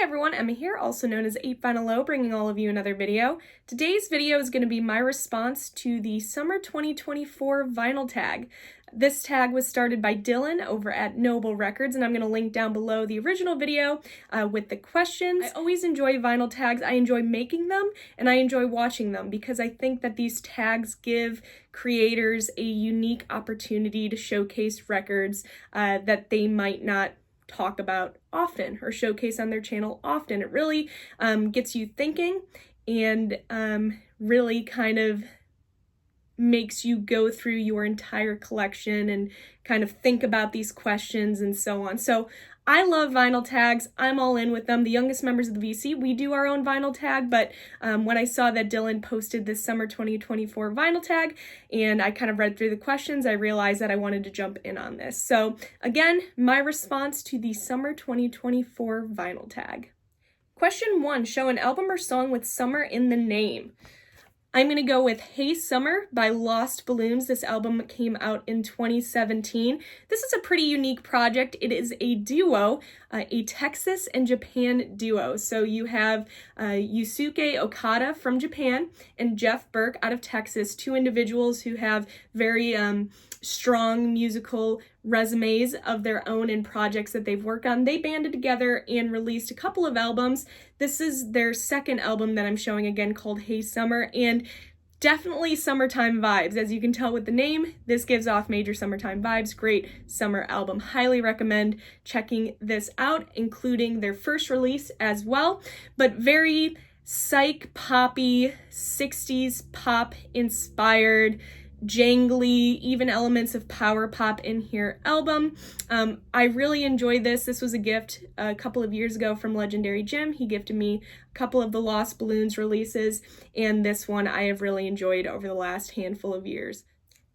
everyone, Emma here, also known as 8vinyllow, bringing all of you another video. Today's video is going to be my response to the Summer 2024 vinyl tag. This tag was started by Dylan over at Noble Records, and I'm going to link down below the original video with the questions. I always enjoy vinyl tags. I enjoy making them, and I enjoy watching them because I think that these tags give creators a unique opportunity to showcase records that they might not talk about often or showcase on their channel often. It really gets you thinking and really kind of makes you go through your entire collection and kind of think about these questions and so on. So I love vinyl tags. I'm all in with them. The youngest members of the VC, we do our own vinyl tag, but when I saw that Dylan posted this Summer 2024 vinyl tag and I kind of read through the questions, I realized that I wanted to jump in on this. So again, my response to the Summer 2024 vinyl tag. Question 1, show an album or song with summer in the name. I'm going to go with Hey Summer by Lost Balloons. This album came out in 2017. This is a pretty unique project. It is a duo, a Texas and Japan duo. So you have Yusuke Okada from Japan and Jeff Burke out of Texas, two individuals who have very strong musical resumes of their own and projects that they've worked on. They banded together and released a couple of albums. This is their second album that I'm showing again, called Hey Summer, and definitely summertime vibes. As you can tell with the name, this gives off major summertime vibes. Great summer album. Highly recommend checking this out, including their first release as well, but very psych poppy, 60s pop inspired, jangly, even elements of power pop in here album. I really enjoyed this. This was a gift a couple of years ago from Legendary Jim. He gifted me a couple of the Lost Balloons releases, and this one I have really enjoyed over the last handful of years.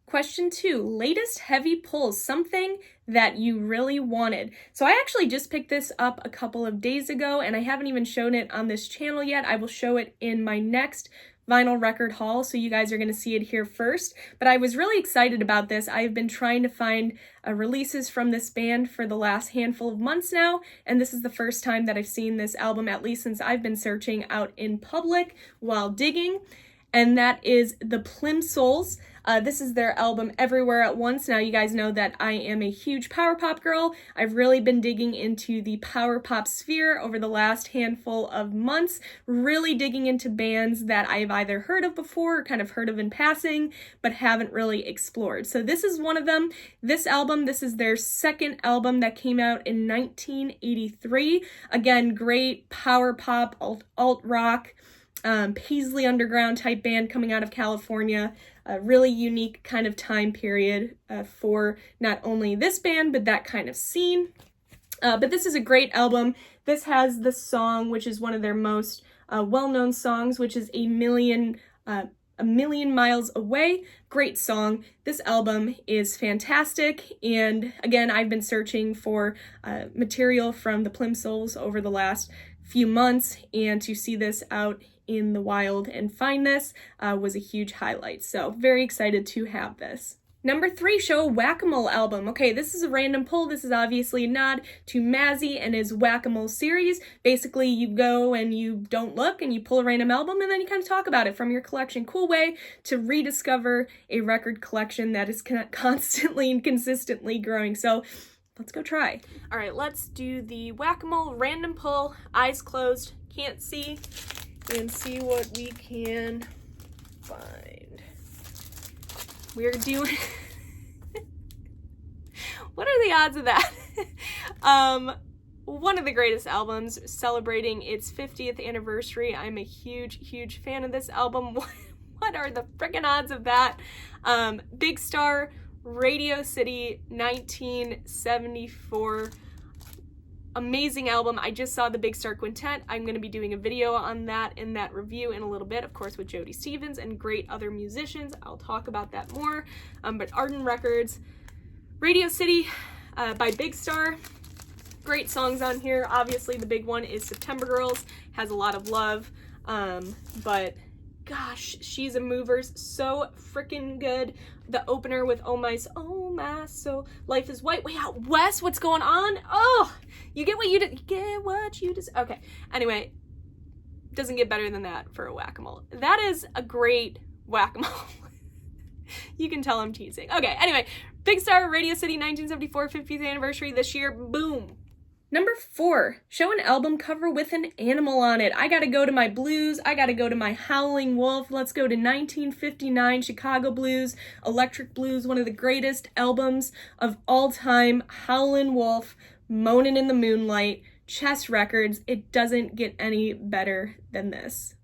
Question 2, latest heavy pulls, something that you really wanted. So I actually just picked this up a couple of days ago, and I haven't even shown it on this channel yet. I will show it in my next vinyl record haul, so you guys are going to see it here first. But I was really excited about this. I've been trying to find releases from this band for the last handful of months now, and this is the first time that I've seen this album, at least since I've been searching out in public while digging, and that is the Plimsouls. This is their album Everywhere at Once. Now you guys know that I am a huge power pop girl. I've really been digging into the power pop sphere over the last handful of months, really digging into bands that I've either heard of before or kind of heard of in passing, but haven't really explored. So this is one of them. This album, this is their second album that came out in 1983. Again, great power pop, alt rock, Paisley Underground type band coming out of California. A really unique kind of time period for not only this band, but that kind of scene. But this is a great album. This has the song, which is one of their most well-known songs, which is A Million Miles Away. Great song. This album is fantastic, and again, I've been searching for material from the Plimsouls over the last few months, and to see this out in the wild and find this was a huge highlight. So very excited to have this. Number 3, show a Whack-A-Mole album. Okay, this is a random pull. This is obviously a nod to Mazzy and his Whack-A-Mole series. Basically, you go and you don't look and you pull a random album and then you kind of talk about it from your collection. Cool way to rediscover a record collection that is constantly and consistently growing. So let's go try. All right, let's do the Whack-A-Mole random pull, eyes closed, can't see, and see what we can find. We're doing... What are the odds of that? One of the greatest albums, celebrating its 50th anniversary. I'm a huge fan of this album. What are the freaking odds of that? Big Star, Radio City, 1974. Amazing album. I just saw the Big Star Quintet. I'm going to be doing a video on that in that review in a little bit, of course, with Jody Stevens and great other musicians. I'll talk about that more. But Arden Records, Radio City by Big Star. Great songs on here. Obviously, the big one is September Girls. Has a lot of love. But gosh, She's a Mover's so freaking good. The opener with Oh My So, Life is White. Wait, out west, what's going on? Oh, You get what you okay. Anyway, doesn't get better than that for a whack-a-mole. That is a great whack-a-mole. You can tell I'm teasing. Okay, anyway, Big Star, Radio City, 1974, 50th anniversary this year. Boom. Number 4, show an album cover with an animal on it. I gotta go to my blues. I gotta go to my Howling Wolf. Let's go to 1959 Chicago Blues, Electric Blues, one of the greatest albums of all time. Howlin' Wolf, Moanin' in the Moonlight, Chess Records. It doesn't get any better than this.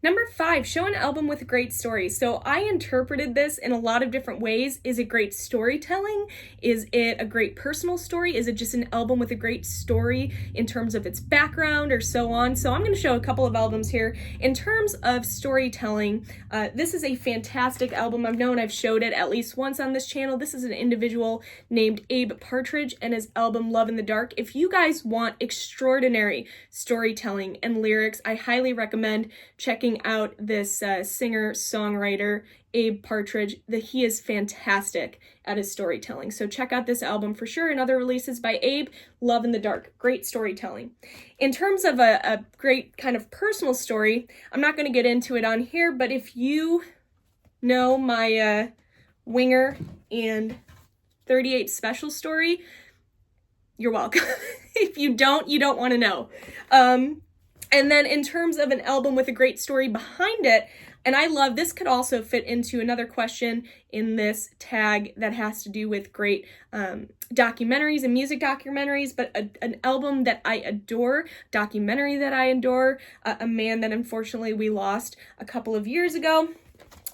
Number 5, show an album with a great story. So I interpreted this in a lot of different ways. Is it great storytelling? Is it a great personal story? Is it just an album with a great story in terms of its background or so on? So I'm going to show a couple of albums here. In terms of storytelling, this is a fantastic album. I've showed it at least once on this channel. This is an individual named Abe Partridge and his album Love in the Dark. If you guys want extraordinary storytelling and lyrics, I highly recommend checking out this singer-songwriter, Abe Partridge. He is fantastic at his storytelling. So check out this album for sure, and other releases by Abe. Love in the Dark, great storytelling. In terms of a great kind of personal story, I'm not going to get into it on here, but if you know my Winger and 38 Special story, you're welcome. If you don't want to know. And then in terms of an album with a great story behind it, and I love, this could also fit into another question in this tag that has to do with great documentaries and music documentaries, but an album that I adore, documentary that I adore, a man that unfortunately we lost a couple of years ago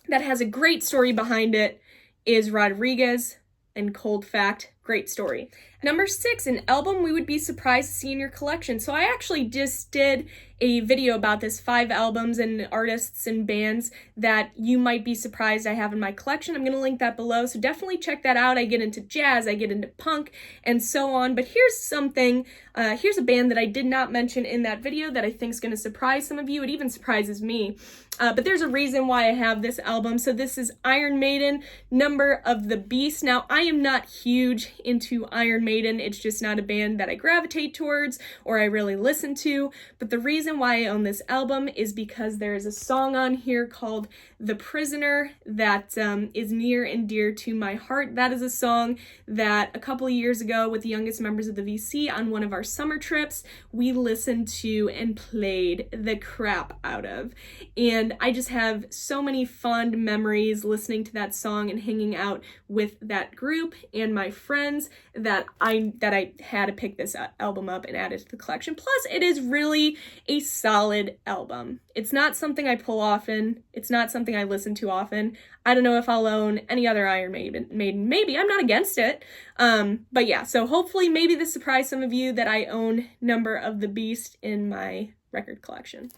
that has a great story behind it is Rodriguez and Cold Fact. Great story. Number 6, an album we would be surprised to see in your collection. So I actually just did a video about this, 5 albums and artists and bands that you might be surprised I have in my collection. I'm going to link that below, so definitely check that out. I get into jazz, I get into punk, and so on. But here's something, here's a band that I did not mention in that video that I think is going to surprise some of you. It even surprises me. But there's a reason why I have this album. So this is Iron Maiden, Number of the Beast. Now, I am not huge into Iron Maiden. It's just not a band that I gravitate towards or I really listen to. But the reason why I own this album is because there is a song on here called The Prisoner that is near and dear to my heart. That is a song that a couple of years ago with the youngest members of the VC on one of our summer trips, we listened to and played the crap out of. And I just have so many fond memories listening to that song and hanging out with that group and my friends that I had to pick this album up and add it to the collection. Plus, it is really a solid album. It's not something I pull often. It's not something I listen to often. I don't know if I'll own any other Iron Maiden. Maybe. I'm not against it. But yeah, so hopefully maybe this surprised some of you that I own Number of the Beast in my record collection.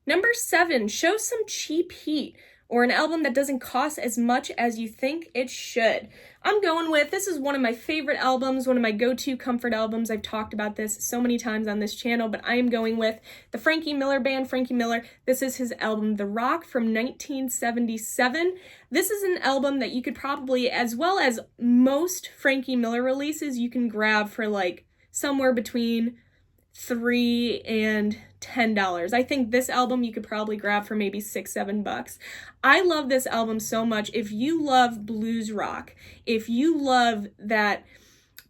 Number 7, show some cheap heat, or an album that doesn't cost as much as you think it should. I'm going with, this is one of my favorite albums, one of my go-to comfort albums. I've talked about this so many times on this channel, but I am going with the Frankie Miller Band. Frankie Miller, this is his album, The Rock, from 1977. This is an album that you could probably, as well as most Frankie Miller releases, you can grab for like somewhere between $3 and $10. I think this album you could probably grab for maybe $6-7. I love this album so much. If you love blues rock, if you love that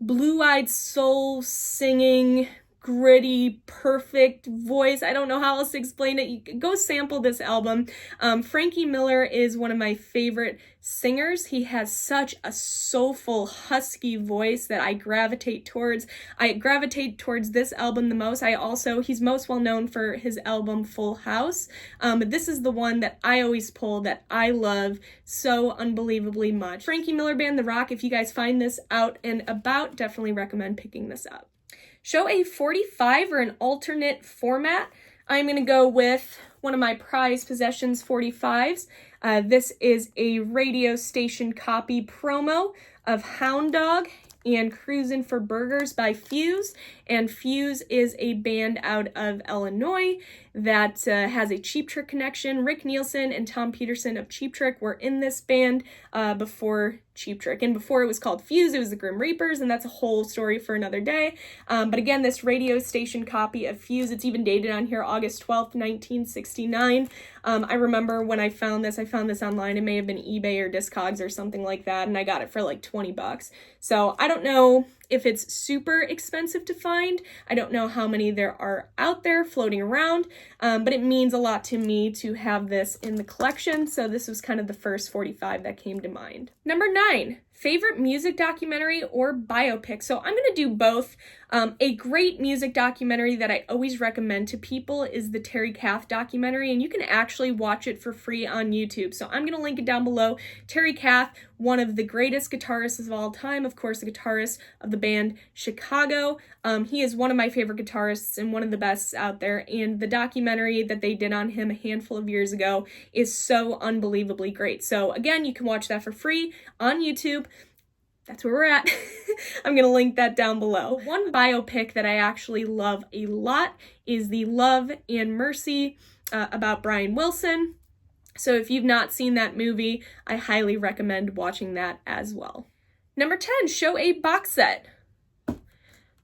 blue-eyed soul singing, gritty, perfect voice, I don't know how else to explain it, you can go sample this album. Frankie Miller is one of my favorite singers. He has such a soulful, husky voice that I gravitate towards. I gravitate towards this album the most. He's most well known for his album Full House, but this is the one that I always pull that I love so unbelievably much. Frankie Miller Band, The Rock, if you guys find this out and about, definitely recommend picking this up. Show a 45 or an alternate format. I'm going to go with one of my prized possessions 45s. This is a radio station copy promo of Hound Dog and Cruisin' for Burgers by Fuse. And Fuse is a band out of Illinois that has a Cheap Trick connection. Rick Nielsen and Tom Peterson of Cheap Trick were in this band before Cheap Trick, and before it was called Fuse, it was the Grim Reapers, and that's a whole story for another day. But again, this radio station copy of Fuse, it's even dated on here, August 12th, 1969. I remember when I found this online. It may have been eBay or Discogs or something like that, and I got it for like $20. So I don't know if it's super expensive to find. I don't know how many there are out there floating around, but it means a lot to me to have this in the collection. So this was kind of the first 45 that came to mind. Number 9, favorite music documentary or biopic. So I'm going to do both. A great music documentary that I always recommend to people is the Terry Kath documentary, and you can actually watch it for free on YouTube. So I'm going to link it down below. Terry Kath, one of the greatest guitarists of all time, of course, the guitarist of the band Chicago. He is one of my favorite guitarists and one of the best out there, and the documentary that they did on him a handful of years ago is so unbelievably great. So again, you can watch that for free on YouTube. That's where we're at. I'm going to link that down below. One biopic that I actually love a lot is the Love and Mercy about Brian Wilson. So if you've not seen that movie, I highly recommend watching that as well. Number 10, show a box set.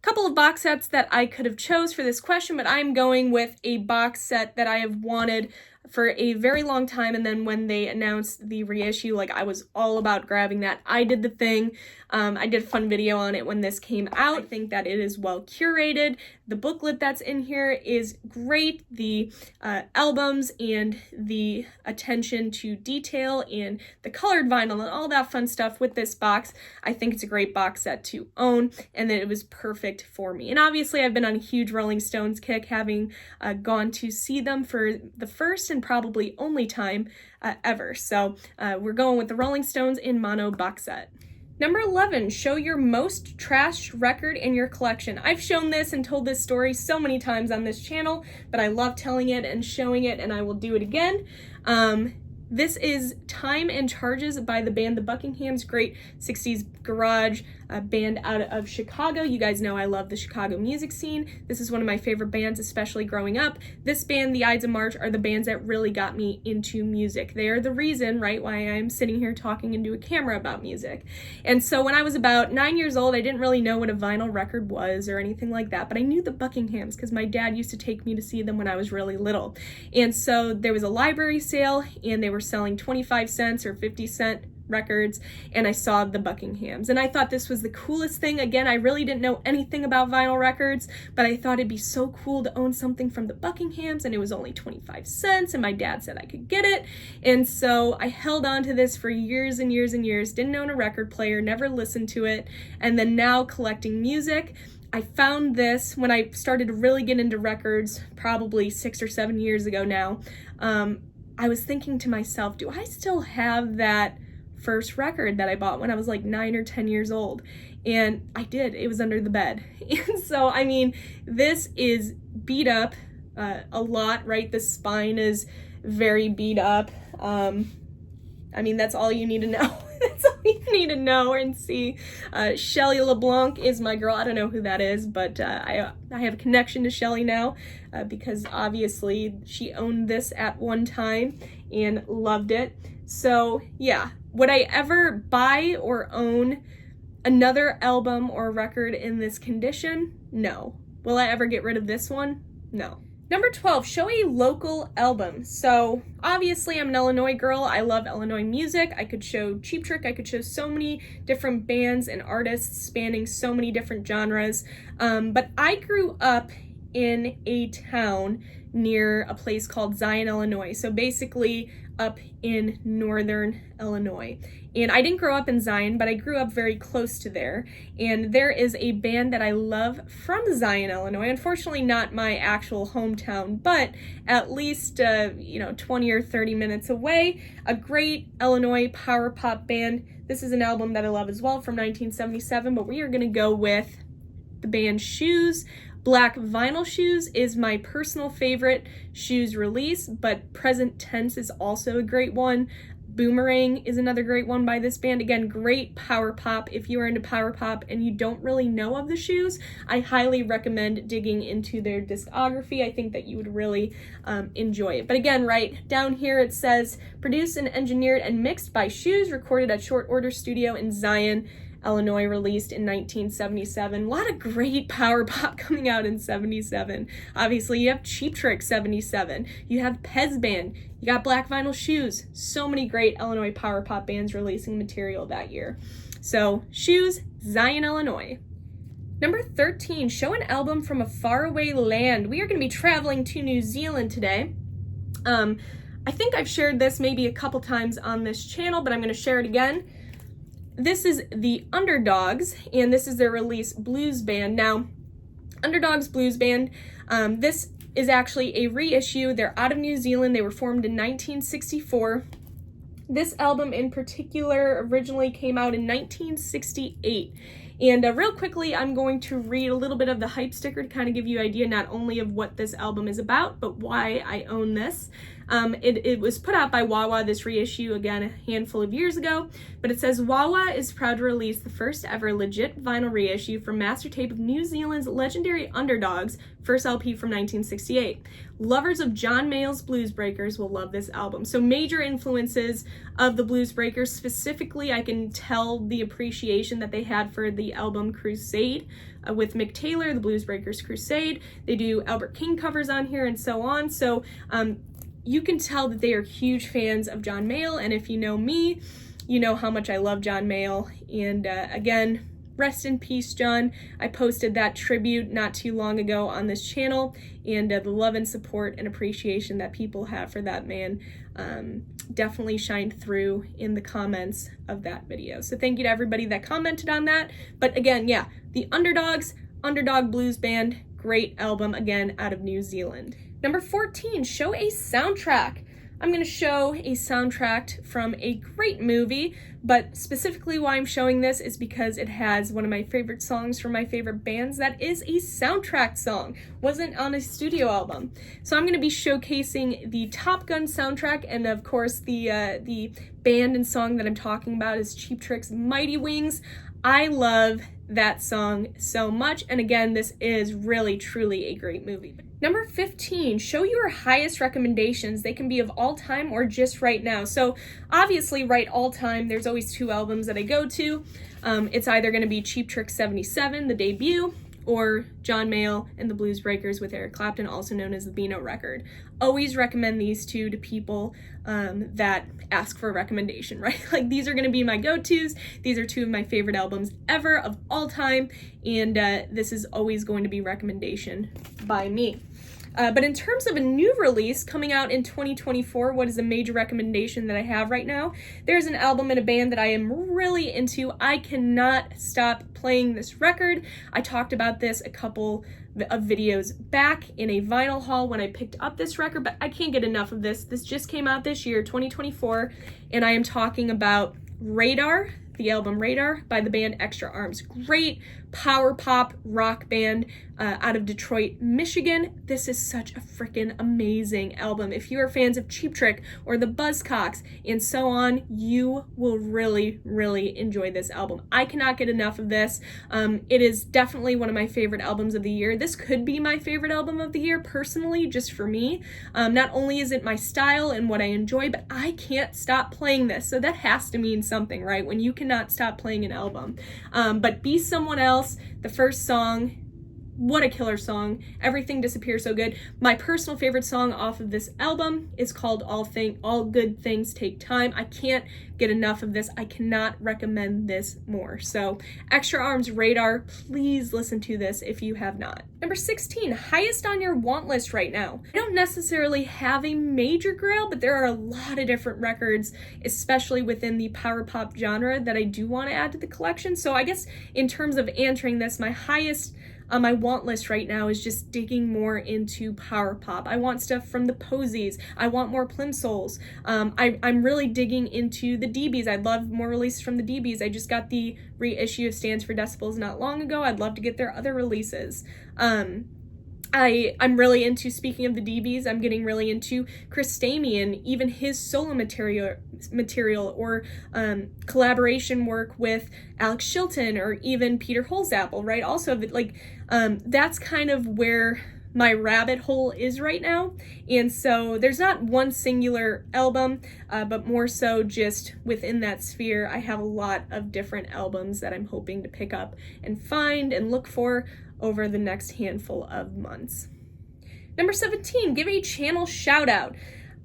Couple of box sets that I could have chose for this question, but I'm going with a box set that I have wanted for a very long time, and then when they announced the reissue, like, I was all about grabbing that. I did the thing. I did a fun video on it when this came out. I think that it is well curated. The booklet that's in here is great. The albums and the attention to detail and the colored vinyl and all that fun stuff with this box. I think it's a great box set to own, and that it was perfect for me. And obviously I've been on a huge Rolling Stones kick, having gone to see them for the first and probably only time ever. So we're going with the Rolling Stones in mono box set. Number 11, show your most trashed record in your collection. I've shown this and told this story so many times on this channel, but I love telling it and showing it, and I will do it again. This is Time and Charges by the band The Buckinghams, great 60s garage band out of Chicago. You guys know I love the Chicago music scene. This is one of my favorite bands, especially growing up. This band, the Ides of March, are the bands that really got me into music. They are the reason, right, why I'm sitting here talking into a camera about music. And so when I was about 9 years old, I didn't really know what a vinyl record was or anything like that, but I knew the Buckinghams because my dad used to take me to see them when I was really little. And so there was a library sale, and they were selling 25 cents or 50-cent records, and I saw the Buckinghams, and I thought this was the coolest thing. Again, I really didn't know anything about vinyl records, but I thought it'd be so cool to own something from the Buckinghams, and it was only 25 cents, and my dad said I could get it, and so I held on to this for years and years and years, didn't own a record player, never listened to it, and then now collecting music, I found this when I started to really get into records, probably 6 or 7 years ago now. I was thinking to myself, do I still have that first record that I bought when I was like 9 or 10 years old? And I did. It was under the bed. And so, I mean, this is beat up a lot, right? The spine is very beat up. I mean, that's all you need to know. That's all you need to know and see. Shelley LeBlanc is my girl. I don't know who that is, but I have a connection to Shelley now because obviously she owned this at one time and loved it. So yeah, would I ever buy or own another album or record in this condition? No. Will I ever get rid of this one? No. Number 12, show a local album. So obviously I'm an Illinois girl. I love Illinois music. I could show Cheap Trick. I could show so many different bands and artists spanning so many different genres. But I grew up in a town near a place called Zion, Illinois. So basically up in northern Illinois. And I didn't grow up in Zion, but I grew up very close to there. And there is a band that I love from Zion, Illinois. Unfortunately, not my actual hometown, but at least, 20 or 30 minutes away. A great Illinois power pop band. This is an album that I love as well from 1977, but we are going to go with the band Shoes. Black Vinyl Shoes is my personal favorite Shoes release, but Present Tense is also a great one. Boomerang is another great one by this band. Again, great power pop. If you are into power pop and you don't really know of the Shoes, I highly recommend digging into their discography. I think that you would really enjoy it. But again, right down here it says, produced and engineered and mixed by Shoes, recorded at Short Order Studio in Zion, Illinois, released in 1977. A lot of great power pop coming out in 77. Obviously, you have Cheap Trick 77. You have Pez Band. You got Black Vinyl Shoes. So many great Illinois power pop bands releasing material that year. So, Shoes, Zion, Illinois. Number 13, show an album from a faraway land. We are going to be traveling to New Zealand today. I think I've shared this maybe a couple times on this channel, but I'm going to share it again. This is the Underdogs, and this is their release, Blues Band. Now, Underdogs Blues Band, this is actually a reissue. They're out of New Zealand. They were formed in 1964. This album in particular originally came out in 1968. And real quickly, I'm going to read a little bit of the hype sticker to kind of give you an idea not only of what this album is about, but why I own this. It was put out by Wawa, this reissue, again, a handful of years ago, but it says, Wawa is proud to release the first ever legit vinyl reissue from master tape of New Zealand's legendary Underdogs, first LP from 1968. Lovers of John Mayall's Blues Breakers will love this album. So major influences of the Blues Breakers, specifically I can tell the appreciation that they had for the album Crusade with Mick Taylor, the Blues Breakers Crusade. They do Albert King covers on here and so on. So you can tell that they are huge fans of John Mayall, and if you know me, you know how much I love John Mayall. And again, rest in peace, John. I posted that tribute not too long ago on this channel, and the love and support and appreciation that people have for that man definitely shined through in the comments of that video. So thank you to everybody that commented on that. But again, yeah, the Underdogs, Underdog Blues Band, great album, again, out of New Zealand. Number 14, show a soundtrack. I'm going to show a soundtrack from a great movie, but specifically why I'm showing this is because it has one of my favorite songs from my favorite bands that is a soundtrack song. Wasn't on a studio album. So I'm going to be showcasing the Top Gun soundtrack, and of course the band and song that I'm talking about is Cheap Trick's Mighty Wings. I love that song so much, and again, this is really truly a great movie. Number 15, show your highest recommendations. They can be of all time or just right now. So obviously right all time, there's always two albums that I go to. It's either going to be Cheap Trick 77, the debut, or John Mayall and the Blues Breakers with Eric Clapton, also known as the Beano record. Always recommend these two to people that ask for a recommendation, right? Like, these are going to be my go-tos. These are two of my favorite albums ever of all time, and this is always going to be recommendation by me. But in terms of a new release coming out in 2024, what is a major recommendation that I have right now? There's an album and a band that I am really into. I cannot stop playing this record. I talked about this a couple of videos back in a vinyl haul when I picked up this record, but I can't get enough of this. This just came out this year, 2024, and I am talking about Radar, the album Radar by the band Extra Arms. Great power pop rock band out of Detroit, Michigan. This is such a freaking amazing album. If you are fans of Cheap Trick or the Buzzcocks and so on, you will really, really enjoy this album. I cannot get enough of this. It is definitely one of my favorite albums of the year. This could be my favorite album of the year, personally, just for me. Not only is it my style and what I enjoy, but I can't stop playing this. So that has to mean something, right? When you cannot stop playing an album. But Be Someone Else, the first song, what a killer song. Everything Disappears So Good. My personal favorite song off of this album is called All Good Things Take Time. I can't get enough of this. I cannot recommend this more. So Extra Arms Radar, please listen to this if you have not. Number 16, highest on your want list right now. I don't necessarily have a major grail, but there are a lot of different records, especially within the power pop genre, that I do want to add to the collection. So I guess in terms of answering this, my highest on my want list right now is just digging more into power pop. I want stuff from the Posies. I want more Plimsolls. I'm really digging into the DBs. I'd love more releases from the DBs. I just got the reissue of Stands for Decibels not long ago. I'd love to get their other releases. I'm really into, speaking of the DBs, I'm getting really into Chris Stamey and even his solo material or collaboration work with Alex Chilton or even Peter Holzapfel, right? Also, like, that's kind of where my rabbit hole is right now. And so there's not one singular album, but more so just within that sphere, I have a lot of different albums that I'm hoping to pick up and find and look for over the next handful of months. Number 17, give a channel shout out.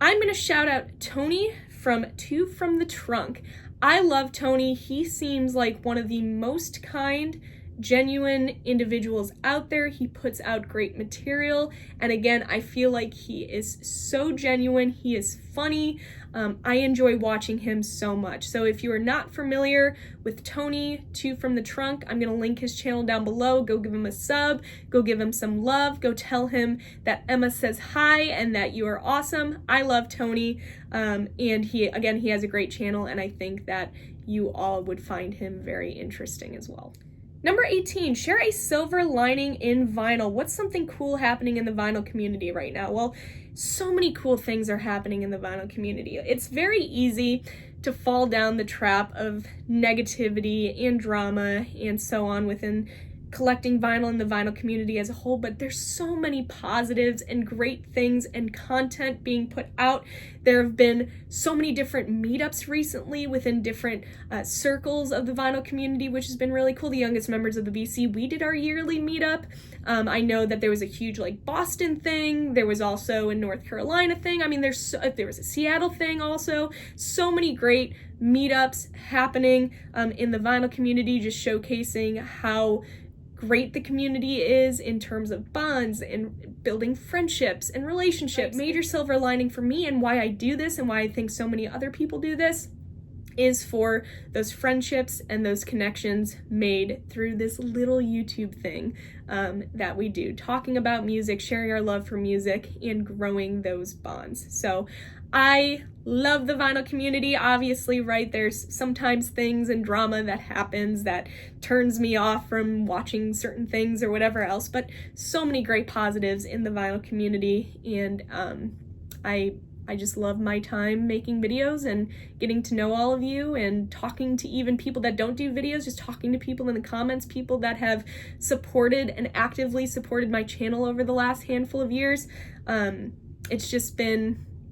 I'm going to shout out Tony from Two from the Trunk. I love Tony. He seems like one of the most kind, genuine individuals out there. He puts out great material, and again, I feel like he is so genuine. He is funny. I enjoy watching him so much. So if you are not familiar with Tony, Two from the Trunk, I'm gonna link his channel down below. Go give him a sub, go give him some love, go tell him that Emma says hi and that you are awesome. I love Tony, and he has a great channel, and I think that you all would find him very interesting as well. Number 18, share a silver lining in vinyl. What's something cool happening in the vinyl community right now? Well, so many cool things are happening in the vinyl community. It's very easy to fall down the trap of negativity and drama and so on within collecting vinyl in the vinyl community as a whole, but there's so many positives and great things and content being put out. There have been so many different meetups recently within different circles of the vinyl community, which has been really cool. The youngest members of the VC, we did our yearly meetup. I know that there was a huge like Boston thing. There was also a North Carolina thing. I mean, there was a Seattle thing also. So many great meetups happening in the vinyl community, just showcasing how great the community is in terms of bonds and building friendships and relationships. Major silver lining for me and why I do this and why I think so many other people do this is for those friendships and those connections made through this little YouTube thing that we do, talking about music, sharing our love for music, and growing those bonds. So I love the vinyl community, obviously, right? There's sometimes things and drama that happens that turns me off from watching certain things or whatever else, but so many great positives in the vinyl community, and I just love my time making videos and getting to know all of you and talking to even people that don't do videos, just talking to people in the comments, people that have supported and actively supported my channel over the last handful of years.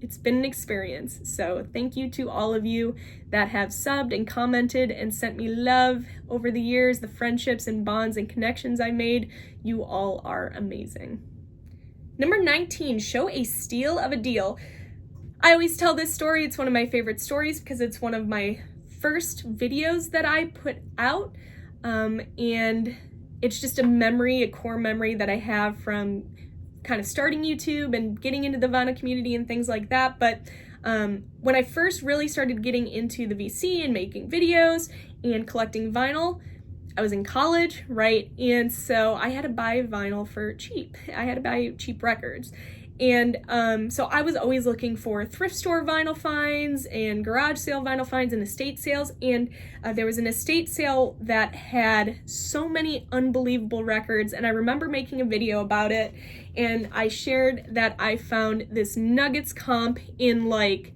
It's been an experience. So thank you to all of you that have subbed and commented and sent me love over the years, the friendships and bonds and connections I made. You all are amazing. Number 19, show a steal of a deal. I always tell this story. It's one of my favorite stories because it's one of my first videos that I put out. And it's just a memory, a core memory that I have from kind of starting YouTube and getting into the vinyl community and things like that. But when I first really started getting into the VC and making videos and collecting vinyl, I was in college, right? And so I had to buy vinyl for cheap. I had to buy cheap records. And so I was always looking for thrift store vinyl finds and garage sale vinyl finds and estate sales. And there was an estate sale that had so many unbelievable records. And I remember making a video about it. And I shared that I found this Nuggets comp in like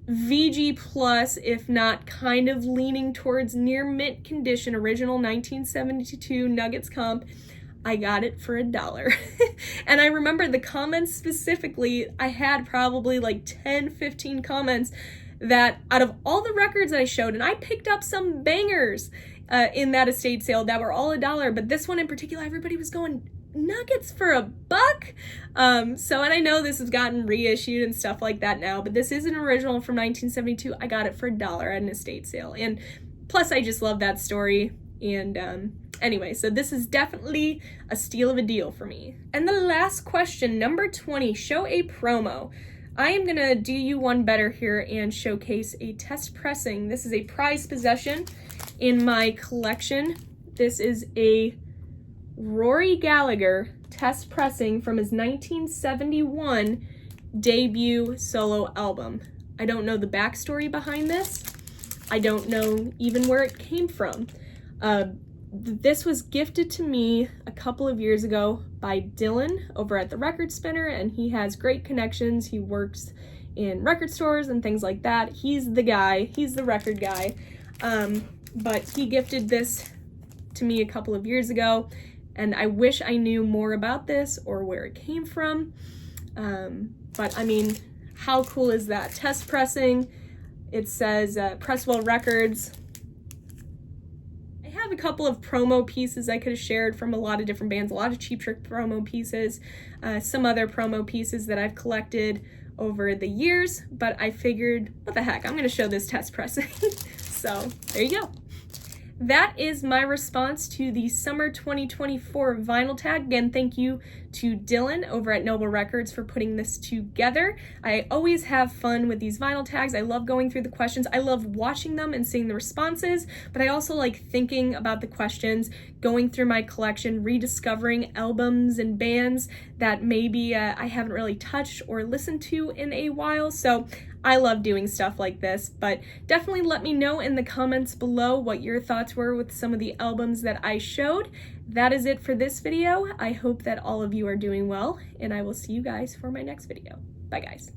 VG plus, if not kind of leaning towards near mint condition, original 1972 Nuggets comp. I got it for $1. And I remember the comments specifically, I had probably like 10, 15 comments that out of all the records that I showed, and I picked up some bangers in that estate sale that were all $1, but this one in particular, everybody was going Nuggets for $1. So, and I know this has gotten reissued and stuff like that now, but this is an original from 1972. I got it for $1 at an estate sale. And plus I just love that story. And anyway, so this is definitely a steal of a deal for me. And the last question, number 20, show a promo. I am gonna do you one better here and showcase a test pressing. This is a prized possession in my collection. This is a Rory Gallagher test pressing from his 1971 debut solo album. I don't know the backstory behind this. I don't know even where it came from. This was gifted to me a couple of years ago by Dylan over at the Record Spinner, and he has great connections. He works in record stores and things like that. He's the guy, he's the record guy. But he gifted this to me a couple of years ago, and I wish I knew more about this or where it came from. But I mean, how cool is that? Test pressing. It says Presswell Records. I have a couple of promo pieces I could have shared from a lot of different bands, a lot of Cheap Trick promo pieces, some other promo pieces that I've collected over the years, but I figured, what the heck, I'm going to show this test pressing. So there you go. That is my response to the summer 2024 vinyl tag. Again, thank you to Dylan over at Noble Records for putting this together. I always have fun with these vinyl tags. I love going through the questions. I love watching them and seeing the responses, but I also like thinking about the questions, going through my collection, rediscovering albums and bands that maybe I haven't really touched or listened to in a while. So I love doing stuff like this, but definitely let me know in the comments below what your thoughts were with some of the albums that I showed. That is it for this video. I hope that all of you are doing well, and I will see you guys for my next video. Bye, guys.